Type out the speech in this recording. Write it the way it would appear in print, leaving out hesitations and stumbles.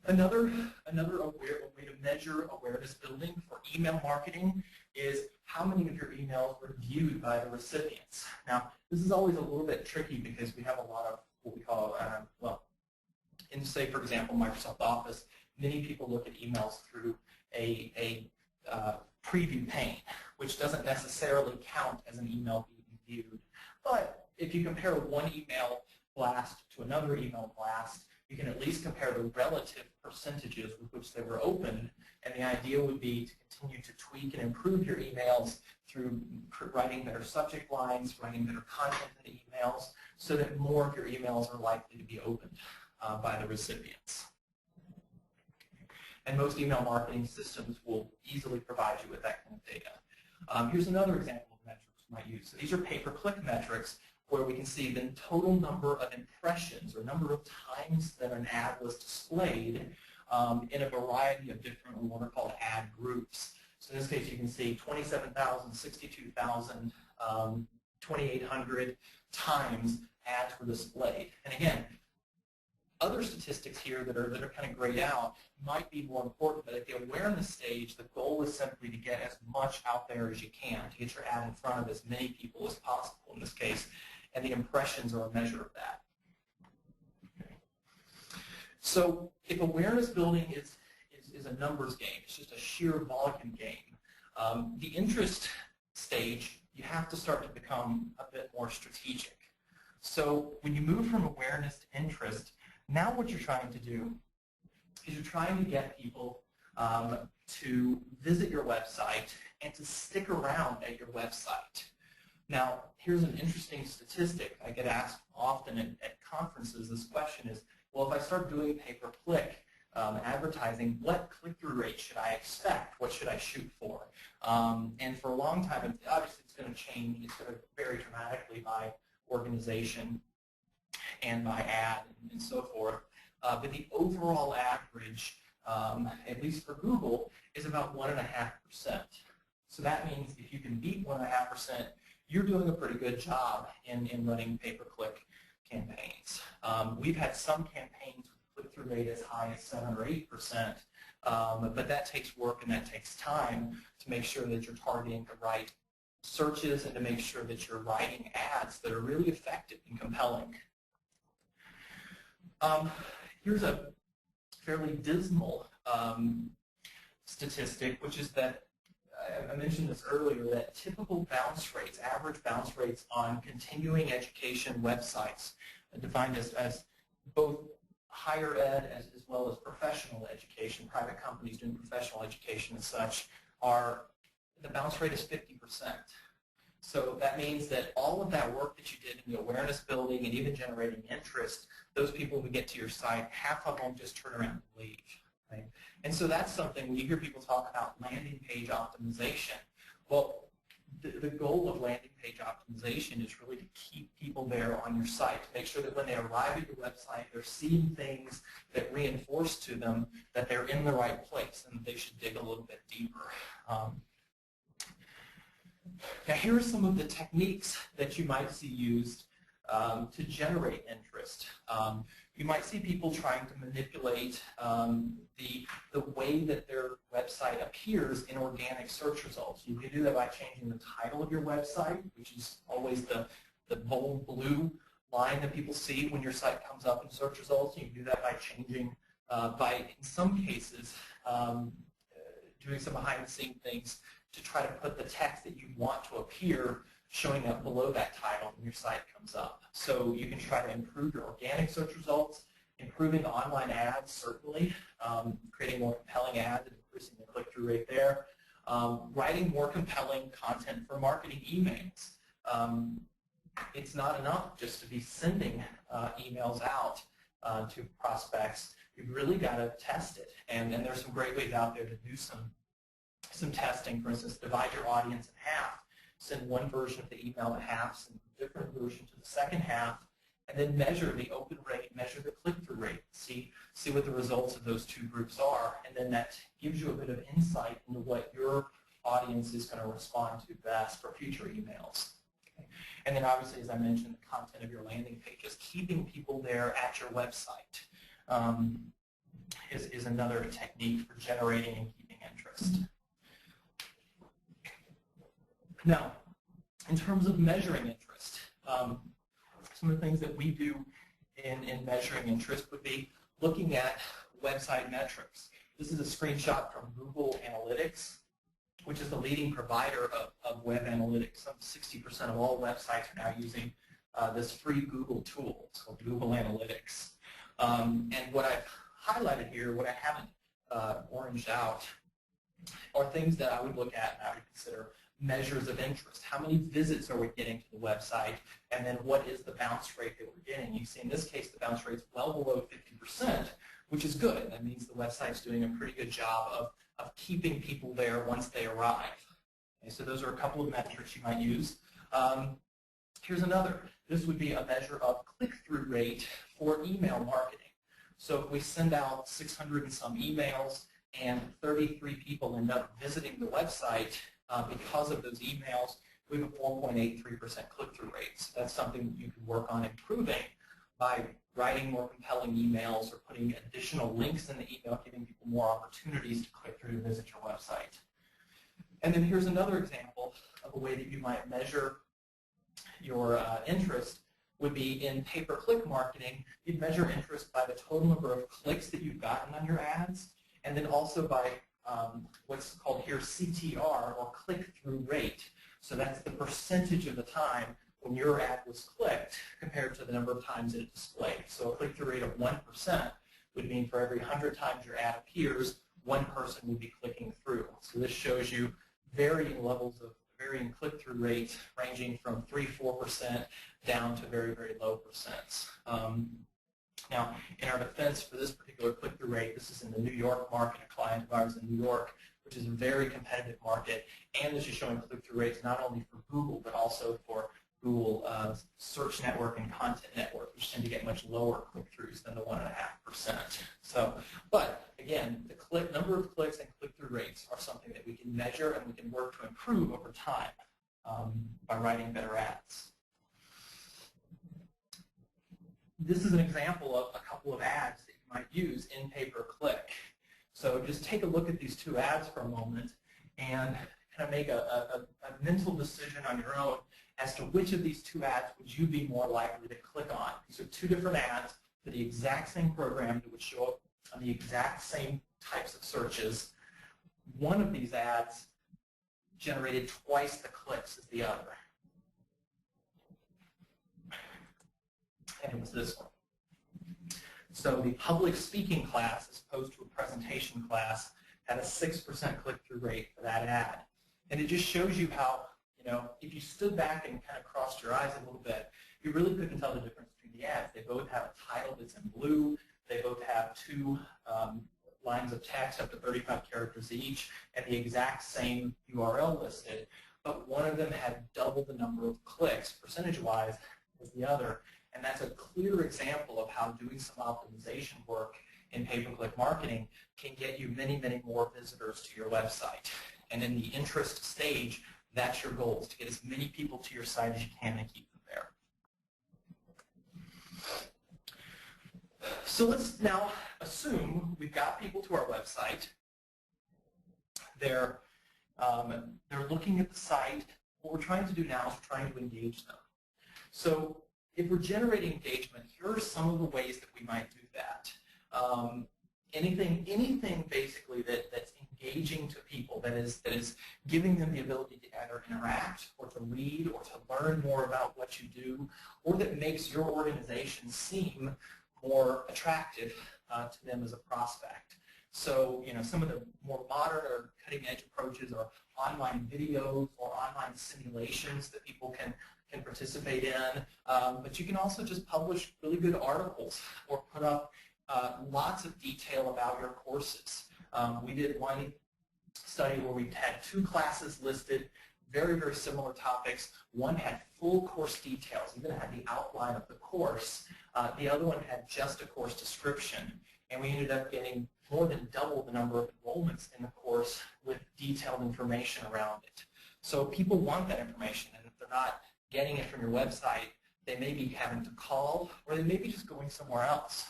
Another way to measure awareness building for email marketing is how many of your emails were viewed by the recipients. Now, this is always a little bit tricky because we have a lot of what we call, well, in say, for example, Microsoft Office, many people look at emails through a preview pane, which doesn't necessarily count as an email being viewed. But if you compare one email blast to another email blast, you can at least compare the relative percentages with which they were opened, and the idea would be to continue to tweak and improve your emails through writing better subject lines, writing better content in the emails, so that more of your emails are likely to be opened by the recipients. And most email marketing systems will easily provide you with that kind of data. Here's another example of metrics we might use. So these are pay-per-click metrics, where we can see the total number of impressions or number of times that an ad was displayed in a variety of different what are called ad groups. So in this case, you can see 27,000, 62,000, 2,800 times ads were displayed. And again, other statistics here that are kind of grayed out might be more important, but at the awareness stage, the goal is simply to get as much out there as you can, to get your ad in front of as many people as possible in this case, and the impressions are a measure of that. Okay. So if awareness building is a numbers game, it's just a sheer volume game, the interest stage, you have to start to become a bit more strategic. So when you move from awareness to interest, now what you're trying to do is you're trying to get people to visit your website and to stick around at your website. Now, here's an interesting statistic. I get asked often at conferences. This question is, well, if I start doing pay-per-click advertising, what click-through rate should I expect? What should I shoot for? And for a long time, obviously it's going to change. It's going to vary dramatically by organization and by ad and so forth. But the overall average, at least for Google, is about 1.5%. So that means if you can beat 1.5%, you're doing a pretty good job in running pay-per-click campaigns. We've had some campaigns with click-through rate as high as 7 or 8%, but that takes work and that takes time to make sure that you're targeting the right searches and to make sure that you're writing ads that are really effective and compelling. Here's a fairly dismal statistic, which is that I mentioned this earlier, that typical bounce rates, average bounce rates on continuing education websites, defined as both higher ed as well as professional education, private companies doing professional education and such, the bounce rate is 50%. So that means that all of that work that you did in the awareness building and even generating interest, those people who get to your site, half of them just turn around and leave. Right? And so that's something, when you hear people talk about landing page optimization, well, the goal of landing page optimization is really to keep people there on your site, to make sure that when they arrive at your website, they're seeing things that reinforce to them that they're in the right place and they should dig a little bit deeper. Now, here are some of the techniques that you might see used to generate interest. You might see people trying to manipulate the way that their website appears in organic search results. You can do that by changing the title of your website, which is always the bold blue line that people see when your site comes up in search results. You can do that by changing, in some cases, doing some behind-the-scenes things to try to put the text that you want to appear showing up below that title when your site comes up. So you can try to improve your organic search results, improving online ads, certainly, creating more compelling ads and increasing the click-through rate there, writing more compelling content for marketing emails. It's not enough just to be sending emails out to prospects. You've really got to test it, and there's some great ways out there to do some testing. For instance, divide your audience in half. Send one version of the email in half, send a different version to the second half, and then measure the open rate, measure the click-through rate, see what the results of those two groups are, and then that gives you a bit of insight into what your audience is going to respond to best for future emails. Okay. And then obviously, as I mentioned, the content of your landing page is keeping people there at your website. is another technique for generating and keeping interest. Now, in terms of measuring interest, some of the things that we do in measuring interest would be looking at website metrics. This is a screenshot from Google Analytics, which is the leading provider of web analytics. Some 60% of all websites are now using this free Google tool called Google Analytics. And what I've highlighted here, what I haven't oranged out, are things that I would look at and I would consider measures of interest. How many visits are we getting to the website, and then what is the bounce rate that we're getting? You see in this case the bounce rate is well below 50%, which is good. That means the website's doing a pretty good job of keeping people there once they arrive. Okay, so those are a couple of metrics you might use. Here's another. This would be a measure of click-through rate for email marketing. So if we send out 600 and some emails and 33 people end up visiting the website, because of those emails, we have a 4.83% click-through rate. So that's something that you can work on improving by writing more compelling emails or putting additional links in the email, giving people more opportunities to click through to visit your website. And then here's another example of a way that you might measure your interest would be in pay-per-click marketing. You'd measure interest by the total number of clicks that you've gotten on your ads, and then also by what's called here CTR, or click-through rate. So that's the percentage of the time when your ad was clicked compared to the number of times that it displayed. So a click-through rate of 1% would mean for every 100 times your ad appears, one person would be clicking through. So this shows you varying levels of varying click-through rates ranging from 3-4% down to very, very low percents. Now, in our defense for this particular click-through rate, this is in the New York market, a client of ours in New York, which is a very competitive market, and this is showing click-through rates not only for Google, but also for Google Search Network and Content Network, which tend to get much lower click-throughs than the 1.5%. So, but again, the number of clicks and click-through rates are something that we can measure and we can work to improve over time by writing better ads. This is an example of a couple of ads that you might use in pay-per-click. So just take a look at these two ads for a moment and kind of make a mental decision on your own as to which of these two ads would you be more likely to click on. These are two different ads for the exact same program that would show up on the exact same types of searches. One of these ads generated twice the clicks as the other. And it was this one. So the public speaking class, as opposed to a presentation class, had a 6% click-through rate for that ad. And it just shows you how, if you stood back and kind of crossed your eyes a little bit, you really couldn't tell the difference between the ads. They both have a title that's in blue. They both have two lines of text up to 35 characters each and the exact same URL listed. But one of them had double the number of clicks, percentage-wise, as the other. And that's a clear example of how doing some optimization work in pay-per-click marketing can get you many, many more visitors to your website. And in the interest stage, that's your goal, is to get as many people to your site as you can and keep them there. So let's now assume we've got people to our website. They're looking at the site. What we're trying to do now is we're trying to engage them. So if we're generating engagement, here are some of the ways that we might do that. Anything basically that's engaging to people, that is giving them the ability to either interact or to read or to learn more about what you do, or that makes your organization seem more attractive to them as a prospect. So, some of the more modern or cutting-edge approaches are online videos or online simulations that people can participate in, but you can also just publish really good articles or put up lots of detail about your courses. We did one study where we had two classes listed, very, very similar topics. One had full course details, even had the outline of the course. The other one had just a course description, and we ended up getting more than double the number of enrollments in the course with detailed information around it. So people want that information, and if they're not getting it from your website, they may be having to call, or they may be just going somewhere else.